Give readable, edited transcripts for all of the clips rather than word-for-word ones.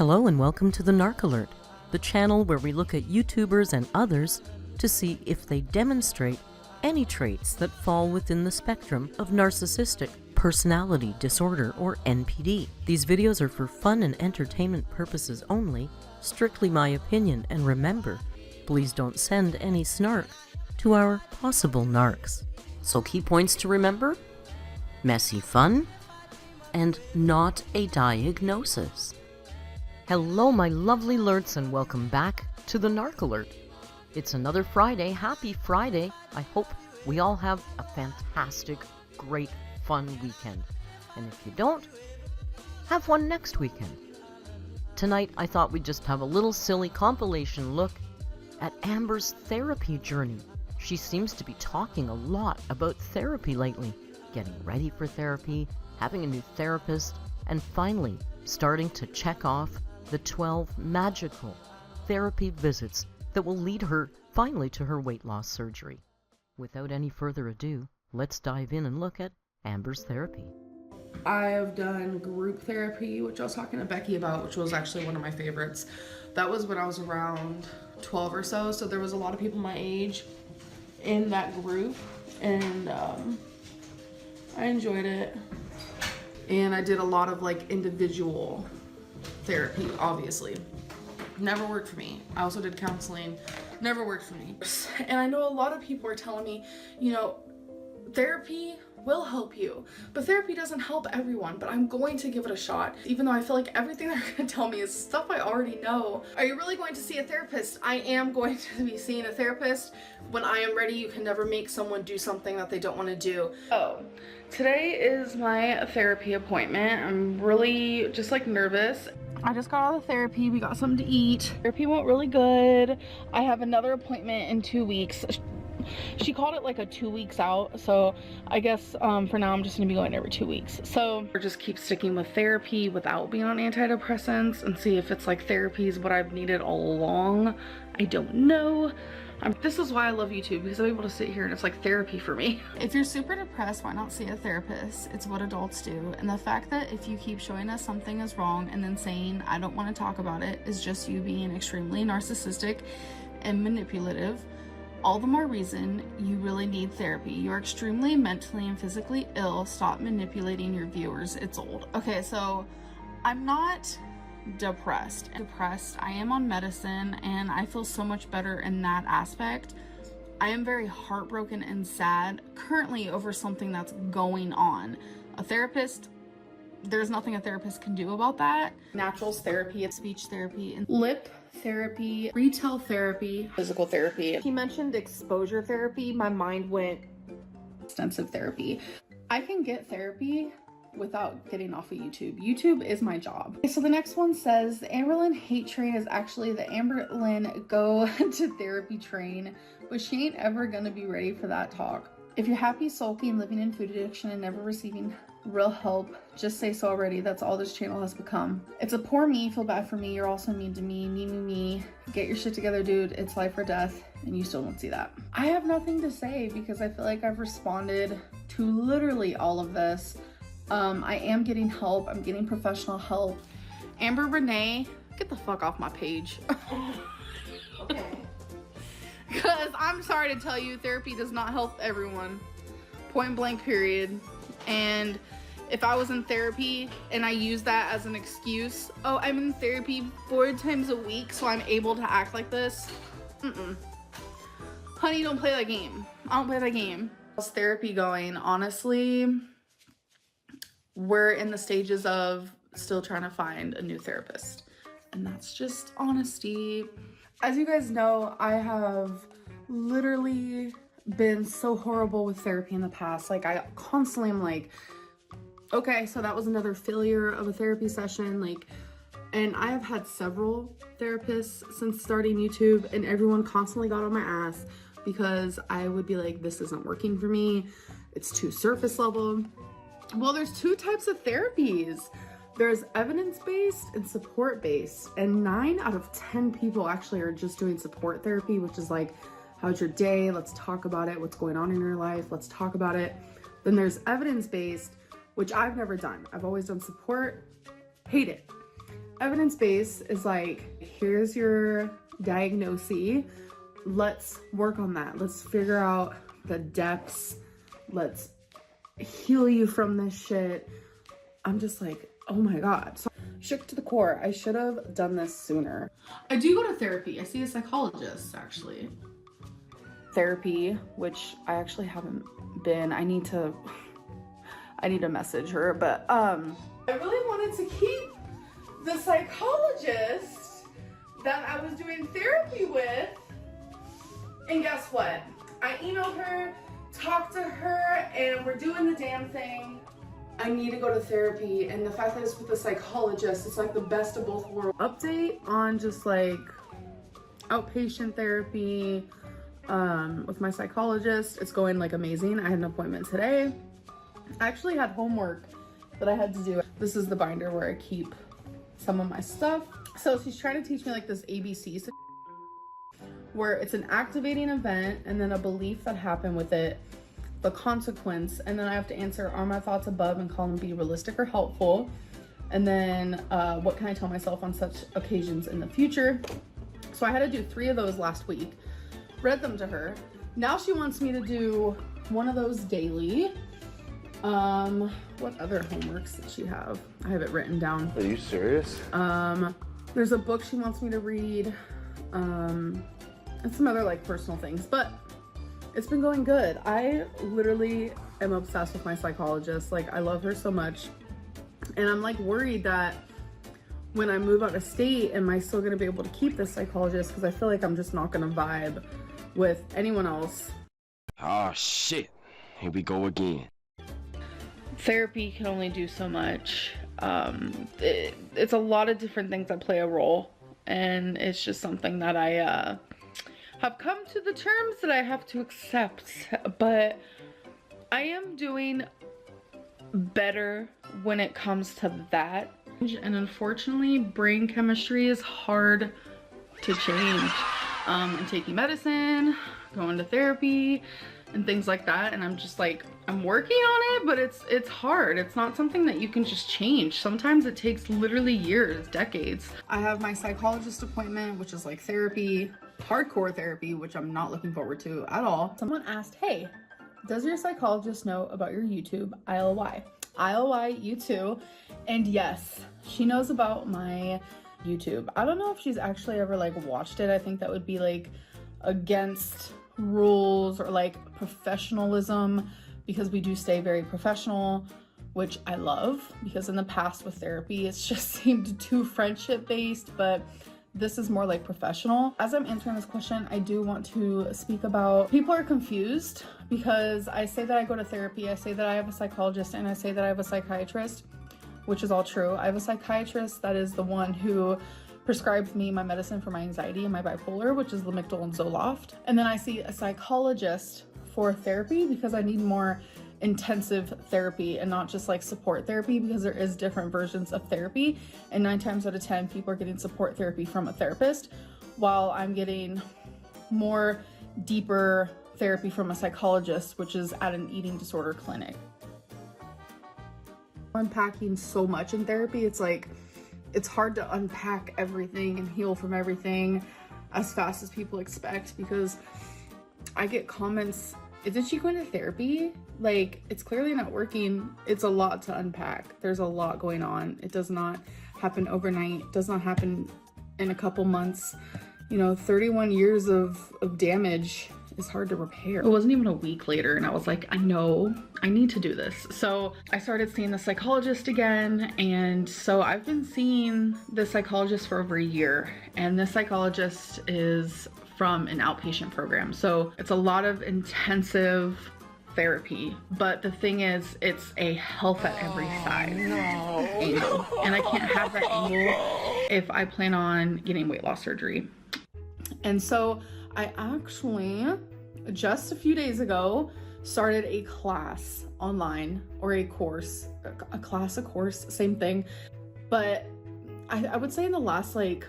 Hello and welcome to the Narc Alert, the channel where we look at YouTubers and others to see if they demonstrate any traits that fall within the spectrum of narcissistic personality disorder or NPD. These videos are for fun and entertainment purposes only, strictly my opinion, and remember, please don't send any snark to our possible narcs. So key points to remember: messy fun and not a diagnosis. Hello my lovely alerts and welcome back to the Narc Alert. It's another Friday. Happy Friday. I hope we all have a fantastic, great, fun weekend. And if you don't, have one next weekend. Tonight I thought we'd just have a little silly compilation look at Amber's therapy journey. She seems to be talking a lot about therapy lately, getting ready for therapy, having a new therapist, and finally starting to check off the 12 magical therapy visits that will lead her finally to her weight loss surgery. Without any further ado, let's dive in and look at Amber's therapy. I've done group therapy, which I was talking to Becky about, which was actually one of my favorites. That was when I was around 12 or so, so there was a lot of people my age in that group, and I enjoyed it. And I did a lot of like individual therapy, obviously. Never worked for me. I also did counseling. Never worked for me. And I know a lot of people are telling me, you know, therapy will help you, but therapy doesn't help everyone, but I'm going to give it a shot, even though I feel like everything they're going to tell me is stuff I already know. Are you really going to see a therapist? I am going to be seeing a therapist when I am ready. You can never make someone do something that they don't want to do. Oh, today is my therapy appointment. I'm really just like nervous. I just got out of therapy. We got something to eat. Therapy went really good. I have another appointment in 2 weeks. She called it like a 2 weeks out, so I guess for now I'm just gonna be going every 2 weeks. So I just keep sticking with therapy without being on antidepressants and see if it's like therapy is what I've needed all along. I don't know. This is why I love YouTube, because I'm able to sit here and it's like therapy for me. If you're super depressed, why not see a therapist? It's what adults do. And the fact that if you keep showing us something is wrong and then saying I don't want to talk about it is just you being extremely narcissistic and manipulative, all the more reason you really need therapy. You're extremely mentally and physically ill. Stop manipulating your viewers. It's old. Okay, so I'm not depressed. I am on medicine and I feel so much better in that aspect. I am very heartbroken and sad currently over something that's going on. A therapist, there's nothing a therapist can do about that. Naturals therapy, speech therapy, and lip therapy, retail therapy, physical therapy. He mentioned exposure therapy. My mind went extensive therapy. I can get therapy without getting off of YouTube. YouTube is my job. Okay, so the next one says the AMBERLYNN hate train is actually the AMBERLYNN go to therapy train, but she ain't ever gonna be ready for that talk. If you're happy sulking, living in food addiction, and never receiving real help, just say so already. That's all this channel has become. It's a poor me, feel bad for me, you're also mean to me, me. Get your shit together, dude. It's life or death, and you still don't see that. I have nothing to say because I feel like I've responded to literally all of this. I am getting help. I'm getting professional help. Amber Renee, get the fuck off my page. Okay. Because I'm sorry to tell you, therapy does not help everyone. Point blank period. And if I was in therapy and I use that as an excuse, oh, I'm in therapy 4 times a week so I'm able to act like this. Honey, don't play that game. I don't play that game. How's therapy going? Honestly, we're in the stages of still trying to find a new therapist. And that's just honesty. As you guys know, I have literally been so horrible with therapy in the past. Like, I constantly am like, okay, so that was another failure of a therapy session. Like, and I have had several therapists since starting YouTube, and everyone constantly got on my ass because I would be like, this isn't working for me. It's too surface level. Well, there's 2 types of therapies. There's evidence-based and support-based, and 9 out of 10 people actually are just doing support therapy, which is like, how's your day? Let's talk about it. What's going on in your life? Let's talk about it. Then there's evidence-based, which I've never done. I've always done support, hate it. Evidence-based is like, here's your diagnosis. Let's work on that. Let's figure out the depths. Let's heal you from this shit. I'm just like, oh my God. So shook to the core. I should have done this sooner. I do go to therapy. I see a psychologist actually. Therapy, which I actually haven't been. I need to message her, but I really wanted to keep the psychologist that I was doing therapy with. And guess what? I emailed her, talked to her, and we're doing the damn thing. I need to go to therapy, and the fact that it's with a psychologist, it's like the best of both worlds. Update on just like outpatient therapy with my psychologist. It's going like amazing. I had an appointment today. I actually had homework that I had to do. This is the binder where I keep some of my stuff. So she's trying to teach me like this ABC, where it's an activating event and then a belief that happened with it, the consequence, and then I have to answer, are my thoughts above and call them be realistic or helpful? And then what can I tell myself on such occasions in the future? So I had to do 3 of those last week, read them to her. Now she wants me to do one of those daily. What other homeworks did she have? I have it written down. Are you serious? There's a book she wants me to read, and some other like personal things, but it's been going good. I literally am obsessed with my psychologist. Like, I love her so much. And I'm like worried that when I move out of state, am I still gonna be able to keep this psychologist? Because I feel like I'm just not gonna vibe with anyone else. Oh shit, here we go again. Therapy can only do so much. It's a lot of different things that play a role, and it's just something that I have come to the terms that I have to accept. But I am doing better when it comes to that. And unfortunately, brain chemistry is hard to change. I'm taking medicine, going to therapy, and things like that, and I'm just like, I'm working on it, but it's hard. It's not something that you can just change. Sometimes it takes literally years, decades. I have my psychologist appointment, which is like therapy, hardcore therapy, which I'm not looking forward to at all. Someone asked, hey, does your psychologist know about your YouTube ILY? ILY, you too. And yes, she knows about my YouTube. I don't know if she's actually ever like watched it. I think that would be like against rules or like professionalism, because we do stay very professional, which I love, because in the past with therapy it's just seemed too friendship based, but this is more like professional. As I'm answering this question, I do want to speak about, people are confused because I say that I go to therapy, I say that I have a psychologist, and I say that I have a psychiatrist, which is all true. I have a psychiatrist that is the one who prescribes me my medicine for my anxiety and my bipolar, which is Lamictal and Zoloft. And then I see a psychologist for therapy because I need more intensive therapy and not just like support therapy, because there is different versions of therapy. And 9 times out of 10, people are getting support therapy from a therapist, while I'm getting more deeper therapy from a psychologist, which is at an eating disorder clinic. Unpacking so much in therapy, it's like, it's hard to unpack everything and heal from everything as fast as people expect, because I get comments, isn't she going to therapy? Like, it's clearly not working. It's a lot to unpack. There's a lot going on. It does not happen overnight. It does not happen in a couple months. You know, 31 years of damage is hard to repair. It wasn't even a week later and I was like, I know I need to do this. So I started seeing the psychologist again, and so I've been seeing the psychologist for over a year, and this psychologist is from an outpatient program, so it's a lot of intensive therapy. But the thing is, it's a health at every size angle, and I can't have that angle if I plan on getting weight loss surgery. And so I actually just a few days ago started a class online, or a course, a course, same thing. But I would say in the last like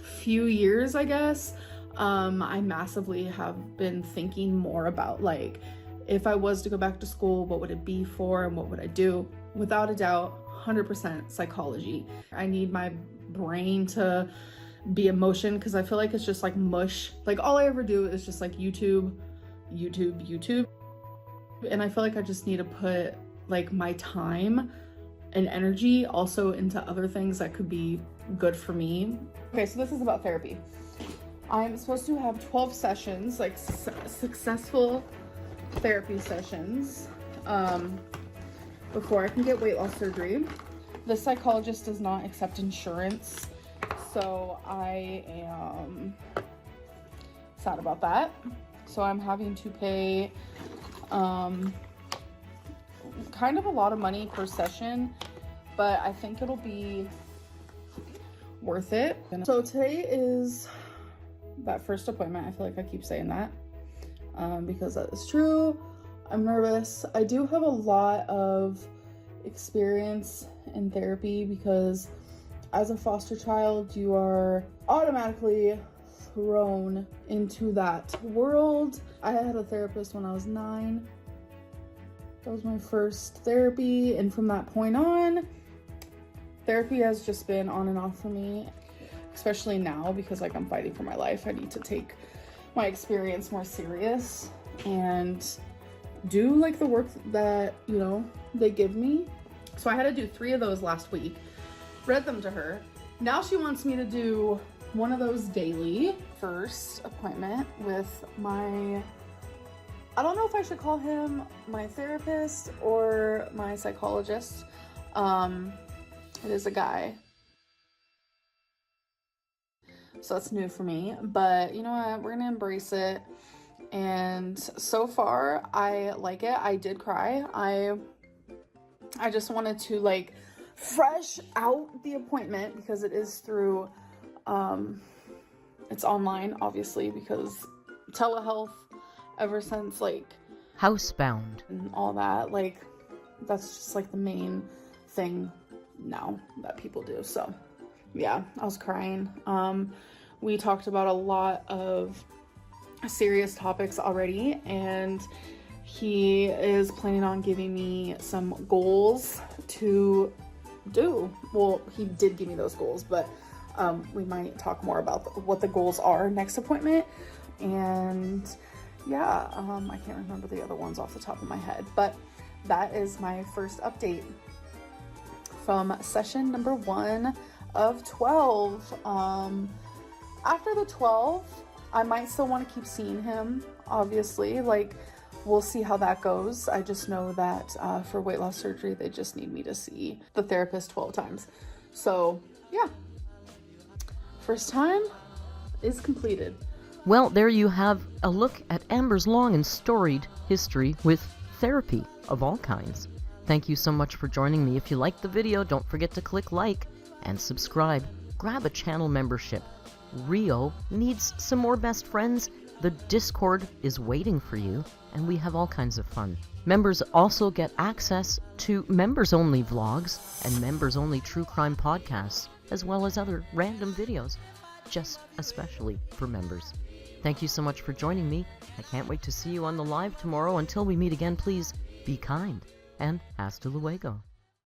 few years, I guess, I massively have been thinking more about, like, if I was to go back to school, what would it be for and what would I do? Without a doubt, 100% psychology. I need my brain to be emotion because I feel like it's just like mush. Like all I ever do is just like YouTube. And I feel like I just need to put like my time and energy also into other things that could be good for me. Okay, so this is about therapy. I'm supposed to have 12 sessions, like successful therapy sessions, before I can get weight loss surgery. The psychologist does not accept insurance, so I am sad about that. So I'm having to pay kind of a lot of money per session, but I think it'll be worth it. So today is that first appointment. I feel like I keep saying that because that is true. I'm nervous. I do have a lot of experience in therapy because as a foster child, you are automatically thrown into that world. I had a therapist when I was 9. That was my first therapy, and from that point on, therapy has just been on and off for me, especially now because like I'm fighting for my life. I need to take my experience more serious and do like the work that, you know, they give me. So I had to do 3 of those last week, read them to her. Now she wants me to do one of those daily. First appointment with my, I don't know if I should call him my therapist or my psychologist. It is a guy. So that's new for me, but you know what, we're gonna embrace it. And so far, I like it. I did cry. I just wanted to like fresh out the appointment because it is through, it's online, obviously, because telehealth ever since like Housebound. and all that, like that's just like the main thing now that people do. So yeah, I was crying. We talked about a lot of serious topics already, and he is planning on giving me some goals to do. Well, he did give me those goals, but we might talk more about what the goals are next appointment. And yeah, I can't remember the other ones off the top of my head, but that is my first update from session number 1 of 12. After the 12, I might still want to keep seeing him, obviously. Like, we'll see how that goes. I just know that for weight loss surgery, they just need me to see the therapist 12 times. So yeah, first time is completed. Well, there you have a look at Amber's long and storied history with therapy of all kinds. Thank you so much for joining me. If you liked the video, don't forget to click like and subscribe. Grab a channel membership. Rio needs some more best friends. The Discord is waiting for you, and we have all kinds of fun. Members also get access to members-only vlogs and members-only true crime podcasts, as well as other random videos, just especially for members. Thank you so much for joining me. I can't wait to see you on the live tomorrow. Until we meet again, please be kind, and hasta luego.